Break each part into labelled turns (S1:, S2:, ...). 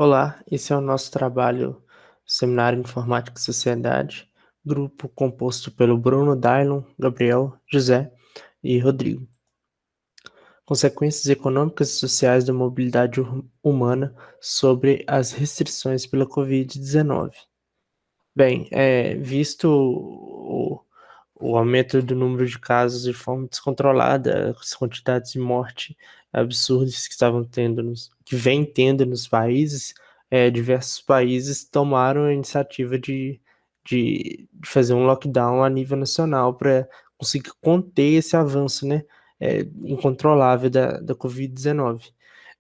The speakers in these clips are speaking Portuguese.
S1: Olá, esse é o nosso trabalho Seminário Informática e Sociedade, grupo composto pelo Bruno, Dailon, Gabriel, José e Rodrigo. Consequências econômicas e sociais da mobilidade humana sobre as restrições pela Covid-19. Bem, visto o aumento do número de casos de forma descontrolada, as quantidades de morte absurdas que que vem tendo nos países, diversos países tomaram a iniciativa de fazer um lockdown a nível nacional para conseguir conter esse avanço, né, incontrolável da Covid-19.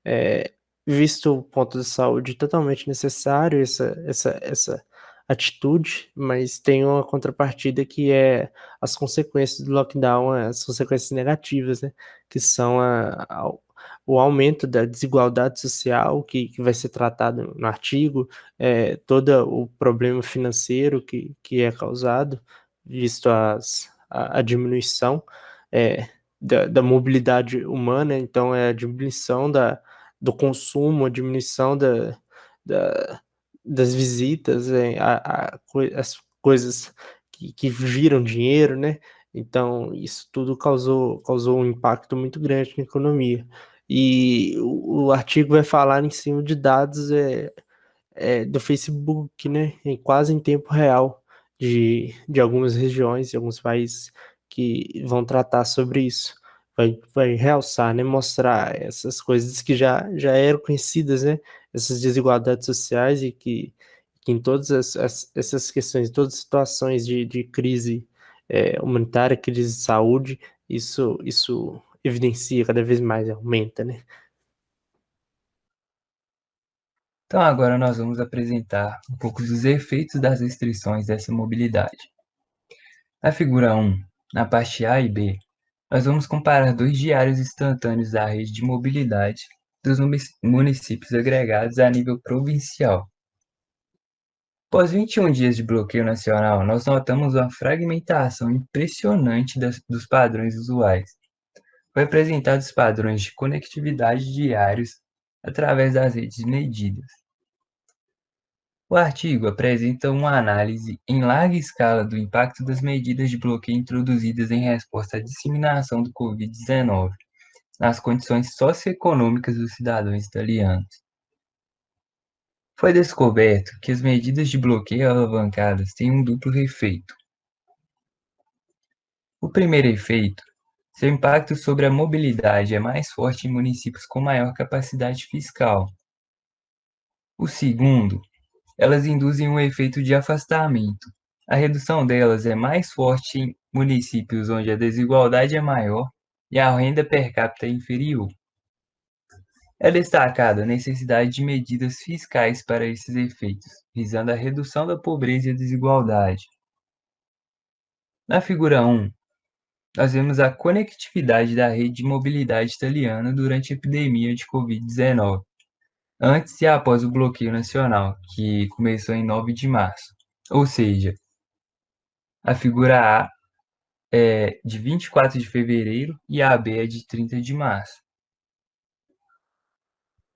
S1: É, Visto o ponto de saúde totalmente necessário, essa atitude, mas tem uma contrapartida que é as consequências do lockdown, as consequências negativas, né? Que são o aumento da desigualdade social, que vai ser tratado no artigo, todo o problema financeiro que é causado, visto a diminuição da mobilidade humana, então é a diminuição do consumo, a diminuição da das visitas, as coisas que viram dinheiro, né? Então, isso tudo causou um impacto muito grande na economia. E o artigo vai falar em cima de dados do Facebook, né? Quase em tempo real de algumas regiões e alguns países que vão tratar sobre isso. Vai realçar, né? Mostrar essas coisas que já eram conhecidas, né? Essas desigualdades sociais e que em todas essas questões, todas as situações de crise humanitária, crise de saúde, isso evidencia cada vez mais, aumenta, né?
S2: Então, agora nós vamos apresentar um pouco dos efeitos das restrições dessa mobilidade. Na figura 1, na parte A e B, nós vamos comparar dois diários instantâneos da rede de mobilidade dos municípios agregados a nível provincial. Após 21 dias de bloqueio nacional, nós notamos uma fragmentação impressionante dos padrões usuais. Foi apresentados os padrões de conectividade diários através das redes medidas. O artigo apresenta uma análise em larga escala do impacto das medidas de bloqueio introduzidas em resposta à disseminação do Covid-19 nas condições socioeconômicas dos cidadãos italianos. Foi descoberto que as medidas de bloqueio alavancadas têm um duplo efeito. O primeiro efeito, seu impacto sobre a mobilidade é mais forte em municípios com maior capacidade fiscal. O segundo, elas induzem um efeito de afastamento. A redução delas é mais forte em municípios onde a desigualdade é maior e a renda per capita é inferior. É destacada a necessidade de medidas fiscais para esses efeitos, visando a redução da pobreza e a desigualdade. Na figura 1, nós vemos a conectividade da rede de mobilidade italiana durante a epidemia de Covid-19, antes e após o bloqueio nacional, que começou em 9 de março. Ou seja, a figura A é de 24 de fevereiro e a B é de 30 de março.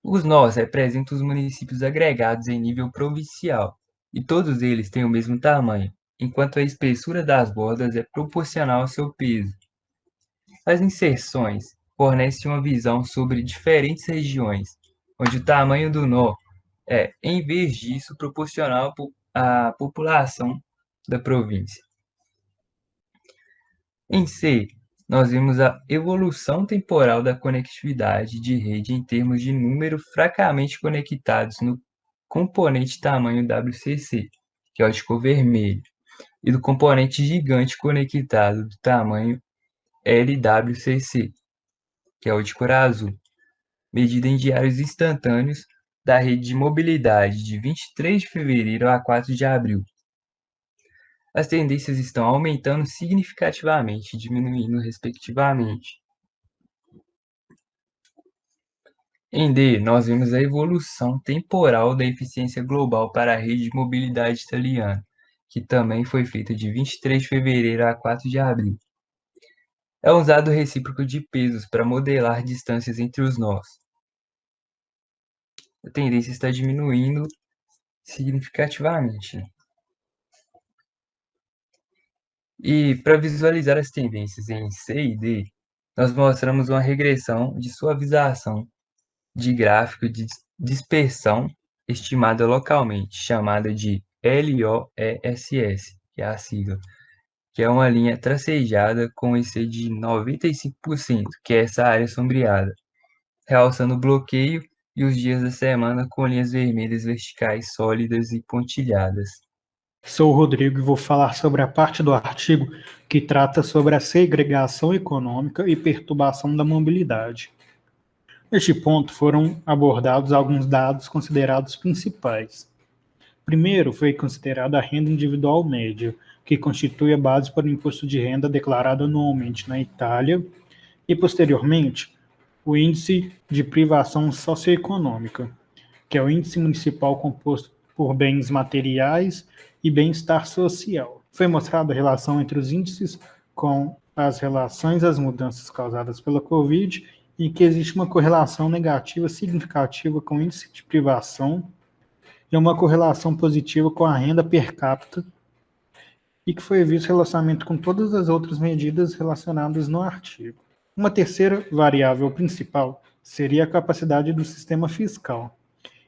S2: Os nós representam os municípios agregados em nível provincial, e todos eles têm o mesmo tamanho, enquanto a espessura das bordas é proporcional ao seu peso. As inserções fornecem uma visão sobre diferentes regiões, onde o tamanho do nó é, em vez disso, proporcional à população da província. Em C, nós vemos a evolução temporal da conectividade de rede em termos de número fracamente conectados no componente tamanho WCC, que é o de cor vermelho, e do componente gigante conectado do tamanho LWCC, que é o de cor azul, medida em diários instantâneos da rede de mobilidade de 23 de fevereiro a 4 de abril. As tendências estão aumentando significativamente e diminuindo respectivamente. Em D, nós vemos a evolução temporal da eficiência global para a rede de mobilidade italiana, que também foi feita de 23 de fevereiro a 4 de abril. É usado o recíproco de pesos para modelar distâncias entre os nós. a tendência está diminuindo significativamente. E para visualizar as tendências em C e D, nós mostramos uma regressão de suavização de gráfico de dispersão estimada localmente, chamada de LOESS, que é a sigla, que é uma linha tracejada com IC de 95%, que é essa área sombreada, realçando o bloqueio e os dias da semana com linhas vermelhas verticais sólidas e pontilhadas.
S3: Sou o Rodrigo e vou falar sobre a parte do artigo que trata sobre a segregação econômica e perturbação da mobilidade. Neste ponto foram abordados alguns dados considerados principais. Primeiro foi considerada a renda individual média, que constitui a base para o imposto de renda declarado anualmente na Itália, e posteriormente o índice de privação socioeconômica, que é o índice municipal composto por bens materiais e bem-estar social. Foi mostrada a relação entre os índices com as relações às mudanças causadas pela Covid e que existe uma correlação negativa significativa com o índice de privação e uma correlação positiva com a renda per capita e que foi visto relacionamento com todas as outras medidas relacionadas no artigo. Uma terceira variável principal seria a capacidade do sistema fiscal,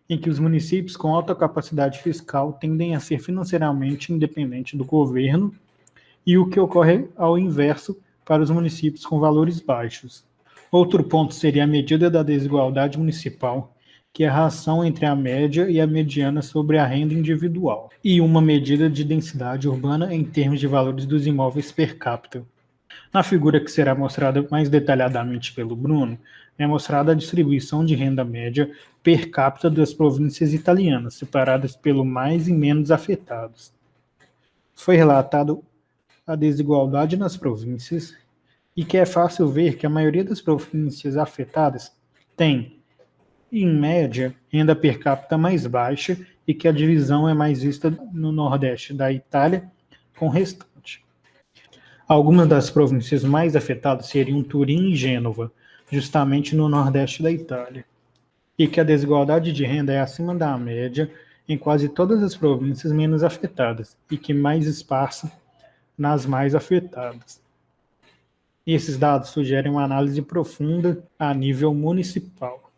S3: em que os municípios com alta capacidade fiscal tendem a ser financeiramente independentes do governo, e o que ocorre ao inverso para os municípios com valores baixos. Outro ponto seria a medida da desigualdade municipal, que é a ração entre a média e a mediana sobre a renda individual, e uma medida de densidade urbana em termos de valores dos imóveis per capita. Na figura que será mostrada mais detalhadamente pelo Bruno, é mostrada a distribuição de renda média per capita das províncias italianas, separadas pelo mais e menos afetados. Foi relatado a desigualdade nas províncias e que é fácil ver que a maioria das províncias afetadas tem, em média, renda per capita mais baixa e que a divisão é mais vista no nordeste da Itália com o restante. Algumas das províncias mais afetadas seriam Turim e Gênova, justamente no nordeste da Itália, e que a desigualdade de renda é acima da média em quase todas as províncias menos afetadas, e que mais esparsa nas mais afetadas. E esses dados sugerem uma análise profunda a nível municipal.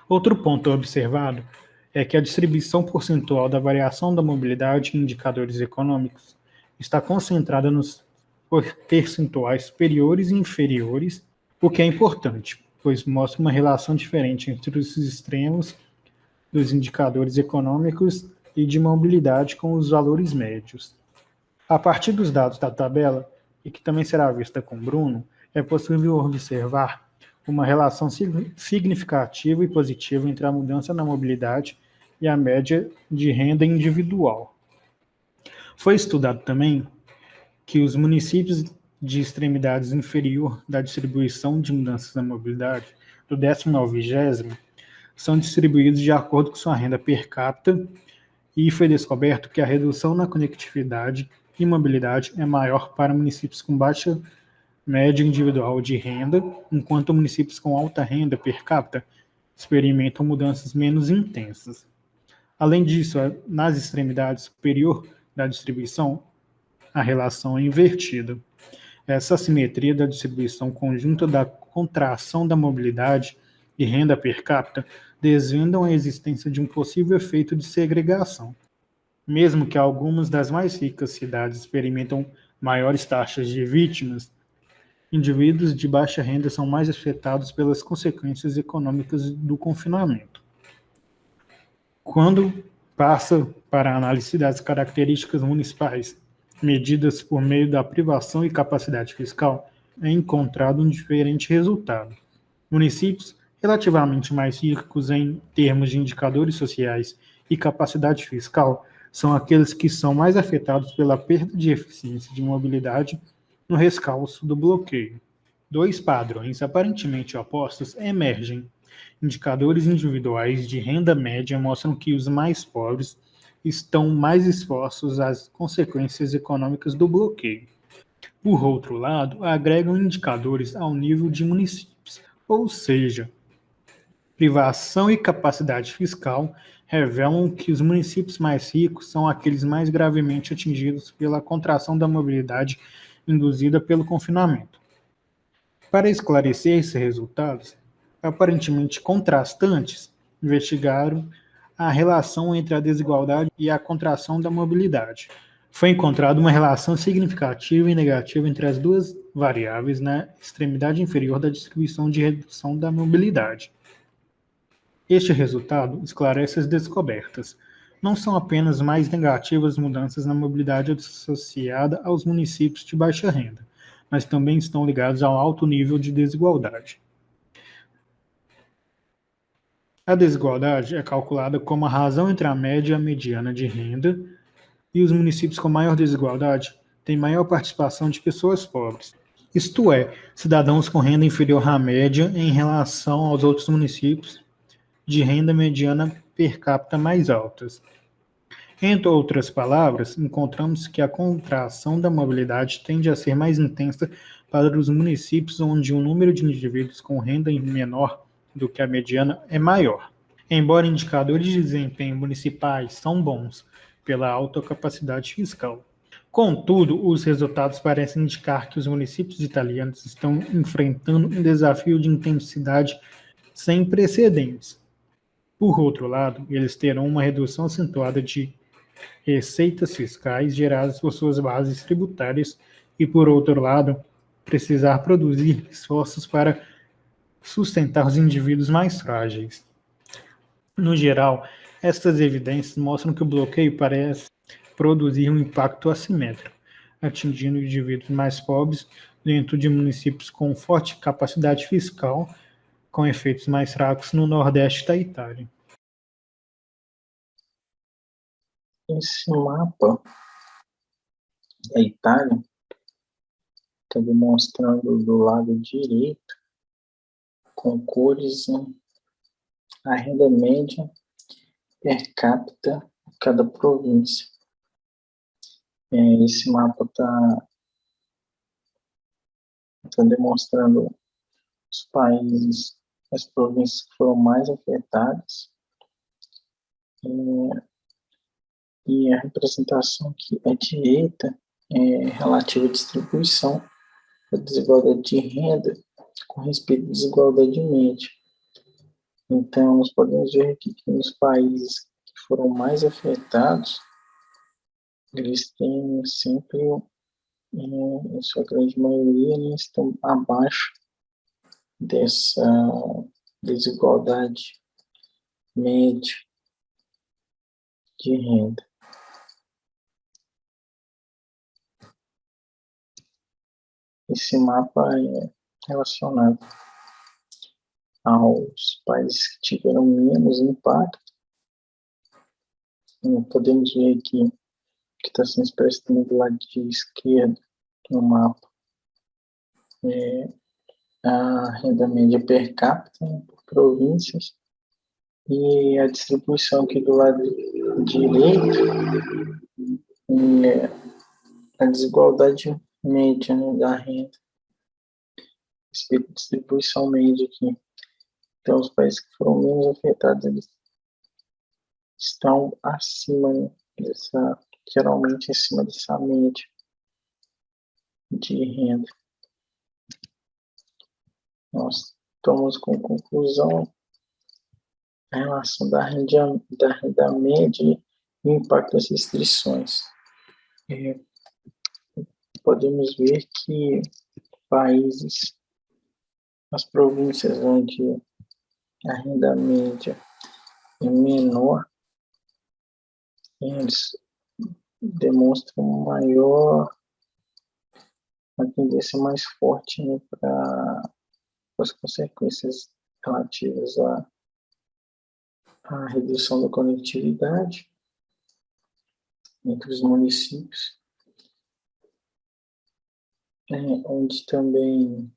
S3: Outro ponto observado é que a distribuição percentual da variação da mobilidade em indicadores econômicos está concentrada nos percentuais superiores e inferiores, o que é importante, pois mostra uma relação diferente entre os extremos dos indicadores econômicos e de mobilidade com os valores médios. A partir dos dados da tabela, e que também será vista com Bruno, é possível observar uma relação significativa e positiva entre a mudança na mobilidade e a média de renda individual. Foi estudado também que os municípios de extremidades inferior da distribuição de mudanças na mobilidade, do 10º ao 20º, são distribuídos de acordo com sua renda per capita, e foi descoberto que a redução na conectividade e mobilidade é maior para municípios com baixa média individual de renda, enquanto municípios com alta renda per capita experimentam mudanças menos intensas. Além disso, nas extremidades superior da distribuição, a relação é invertida. Essa assimetria da distribuição conjunta da contração da mobilidade e renda per capita desvendam a existência de um possível efeito de segregação. Mesmo que algumas das mais ricas cidades experimentam maiores taxas de vítimas, indivíduos de baixa renda são mais afetados pelas consequências econômicas do confinamento. Quando passa para a análise das características municipais medidas por meio da privação e capacidade fiscal, é encontrado um diferente resultado. Municípios relativamente mais ricos em termos de indicadores sociais e capacidade fiscal são aqueles que são mais afetados pela perda de eficiência de mobilidade no rescalço do bloqueio. Dois padrões aparentemente opostos emergem. Indicadores individuais de renda média mostram que os mais pobres estão mais expostos às consequências econômicas do bloqueio. Por outro lado, agregam indicadores ao nível de municípios, ou seja, privação e capacidade fiscal revelam que os municípios mais ricos são aqueles mais gravemente atingidos pela contração da mobilidade induzida pelo confinamento. Para esclarecer esses resultados, aparentemente contrastantes, investigaram a relação entre a desigualdade e a contração da mobilidade. Foi encontrada uma relação significativa e negativa entre as duas variáveis na extremidade inferior da distribuição de redução da mobilidade. Este resultado esclarece as descobertas. Não são apenas mais negativas mudanças na mobilidade associada aos municípios de baixa renda, mas também estão ligados ao alto nível de desigualdade. A desigualdade é calculada como a razão entre a média e a mediana de renda, e os municípios com maior desigualdade têm maior participação de pessoas pobres, isto é, cidadãos com renda inferior à média em relação aos outros municípios de renda mediana per capita mais altas. Entre outras palavras, encontramos que a contração da mobilidade tende a ser mais intensa para os municípios onde o número de indivíduos com renda menor do que a mediana é maior. Embora indicadores de desempenho municipais são bons pela alta capacidade fiscal, contudo, os resultados parecem indicar que os municípios italianos estão enfrentando um desafio de intensidade sem precedentes. Por outro lado, eles terão uma redução acentuada de receitas fiscais geradas por suas bases tributárias e, por outro lado, precisar produzir esforços para sustentar os indivíduos mais frágeis. No geral, estas evidências mostram que o bloqueio parece produzir um impacto assimétrico, atingindo indivíduos mais pobres dentro de municípios com forte capacidade fiscal, com efeitos mais fracos no nordeste da Itália.
S4: Esse mapa da Itália está demonstrando do lado direito, com cores, a renda média per capita de cada província. Esse mapa está demonstrando os países, as províncias que foram mais afetadas, e a representação que à direita é relativa à distribuição da desigualdade de renda com respeito à desigualdade média. Então, nós podemos ver aqui que nos países que foram mais afetados, eles têm sempre, em sua grande maioria, né, estão abaixo dessa desigualdade média de renda. Esse mapa é relacionado aos países que tiveram menos impacto. Podemos ver aqui que está sendo expresso também do lado de esquerdo no mapa a renda média per capita, né, por províncias, e a distribuição aqui do lado direito a desigualdade média, né, da renda, respeito à distribuição média aqui. Então, os países que foram menos afetados, eles estão acima, né, geralmente acima dessa média de renda. Nós tomamos como conclusão a relação da renda média e o impacto das restrições. Podemos ver que países, as províncias onde a renda média é menor, eles demonstram uma tendência mais forte, né, para as consequências relativas à redução da conectividade entre os municípios, onde também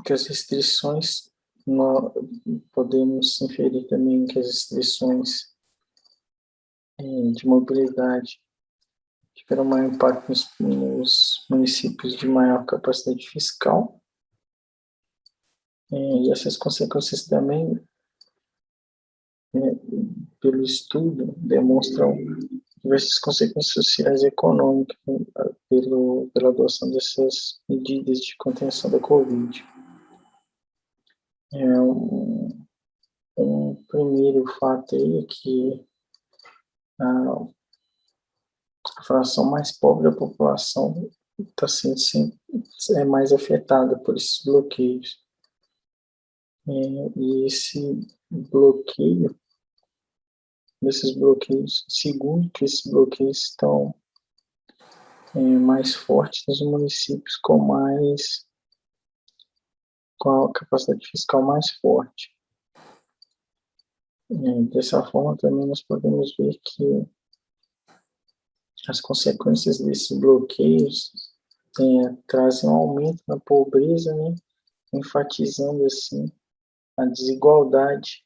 S4: que as restrições, nós podemos inferir também que as restrições de mobilidade tiveram maior impacto nos municípios de maior capacidade fiscal, E essas consequências também, pelo estudo, demonstram diversas consequências sociais e econômicas, né, pela adoção dessas medidas de contenção da Covid. Um primeiro fato aí é que a fração mais pobre da população está sendo sempre mais afetada por esses bloqueios. E esses bloqueios, segundo que esses bloqueios estão mais fortes nos municípios com a capacidade fiscal mais forte. Dessa forma, também nós podemos ver que as consequências desses bloqueios trazem um aumento na pobreza, né, enfatizando assim a desigualdade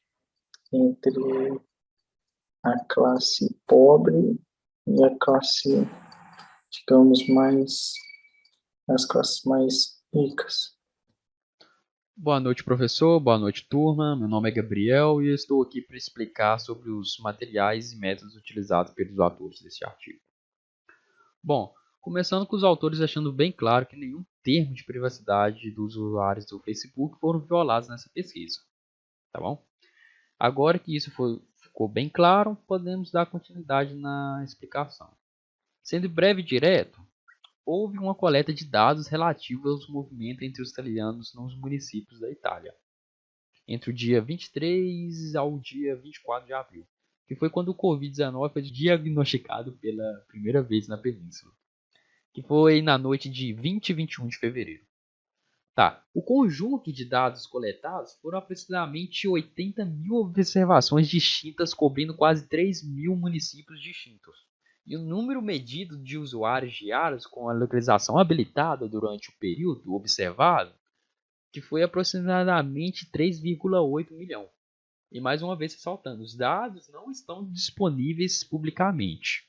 S4: entre a classe pobre e a classe, digamos, as classes mais ricas.
S5: Boa noite, professor. Boa noite, turma. Meu nome é Gabriel e eu estou aqui para explicar sobre os materiais e métodos utilizados pelos autores desse artigo. Bom, começando com os autores deixando bem claro que nenhum termo de privacidade dos usuários do Facebook foram violados nessa pesquisa. Tá bom? Agora que isso ficou bem claro, podemos dar continuidade na explicação. Sendo breve e direto, houve uma coleta de dados relativos ao movimento entre os italianos nos municípios da Itália, entre o dia 23 ao dia 24 de abril, que foi quando o Covid-19 foi diagnosticado pela primeira vez na península, que foi na noite de 20 e 21 de fevereiro. O conjunto de dados coletados foram aproximadamente 80 mil observações distintas, cobrindo quase 3 mil municípios distintos. E o número medido de usuários diários com a localização habilitada durante o período observado, que foi aproximadamente 3,8 milhão. E mais uma vez ressaltando, os dados não estão disponíveis publicamente,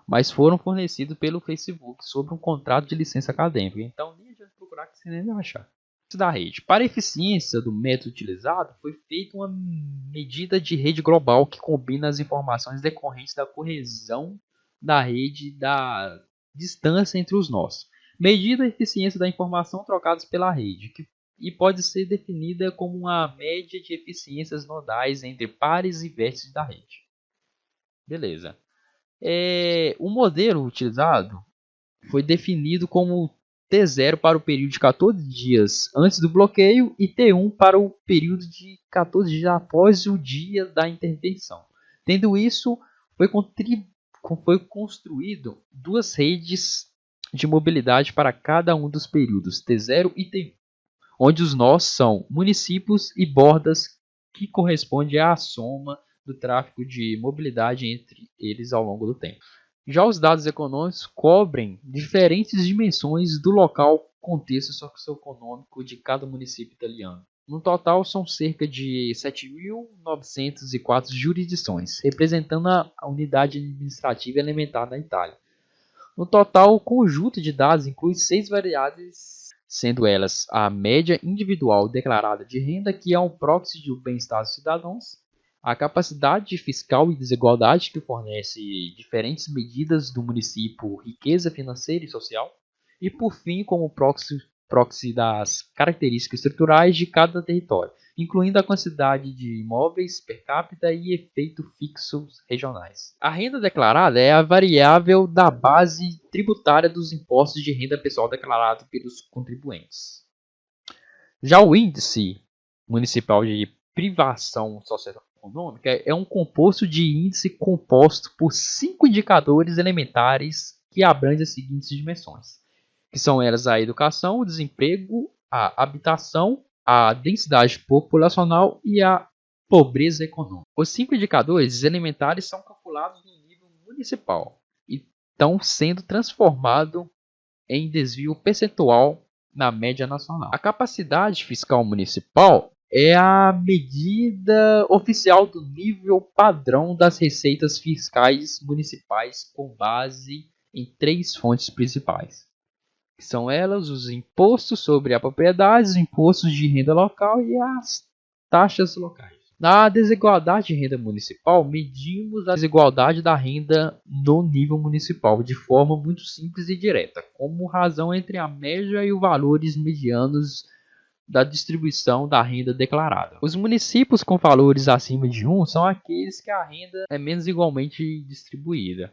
S5: mas foram fornecidos pelo Facebook sobre um contrato de licença acadêmica. Então, nem adianta procurar que você nem vai achar. Da rede. Para a eficiência do método utilizado, foi feita uma medida de rede global que combina as informações decorrentes da correção da rede e da distância entre os nós. Medida a eficiência da informação trocadas pela rede, e pode ser definida como uma média de eficiências nodais entre pares e vértices da rede. Beleza. O modelo utilizado foi definido como T0 para o período de 14 dias antes do bloqueio e T1 para o período de 14 dias após o dia da intervenção. Tendo isso, foi construído duas redes de mobilidade para cada um dos períodos, T0 e T1, onde os nós são municípios e bordas, que corresponde à soma do tráfego de mobilidade entre eles ao longo do tempo. Já os dados econômicos cobrem diferentes dimensões do local, contexto socioeconômico de cada município italiano. No total, são cerca de 7.904 jurisdições, representando a unidade administrativa elementar na Itália. No total, o conjunto de dados inclui 6 variáveis, sendo elas a média individual declarada de renda, que é um proxy do bem-estar dos cidadãos, a capacidade fiscal e desigualdade, que fornece diferentes medidas do município, riqueza financeira e social, e por fim, como proxy das características estruturais de cada território, incluindo a quantidade de imóveis per capita e efeitos fixos regionais. A renda declarada é a variável da base tributária dos impostos de renda pessoal declarado pelos contribuintes. Já o índice municipal de privação socioeconômica é um composto de índice composto por 5 indicadores elementares que abrangem as seguintes dimensões, que são elas a educação, o desemprego, a habitação, a densidade populacional e a pobreza econômica. Os 5 indicadores elementares são calculados no nível municipal e estão sendo transformados em desvio percentual na média nacional. A capacidade fiscal municipal é a medida oficial do nível padrão das receitas fiscais municipais com base em 3 fontes principais. que são elas os impostos sobre a propriedade, os impostos de renda local e as taxas locais. Na desigualdade de renda municipal, medimos a desigualdade da renda no nível municipal de forma muito simples e direta, como razão entre a média e os valores medianos da distribuição da renda declarada. Os municípios com valores acima de 1 são aqueles que a renda é menos igualmente distribuída.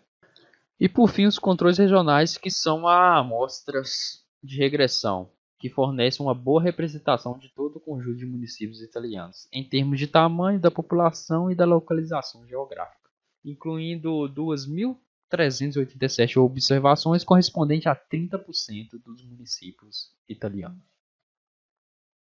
S5: E por fim, os controles regionais, que são amostras de regressão, que fornecem uma boa representação de todo o conjunto de municípios italianos, em termos de tamanho da população e da localização geográfica, incluindo 2.387 observações correspondentes a 30% dos municípios italianos.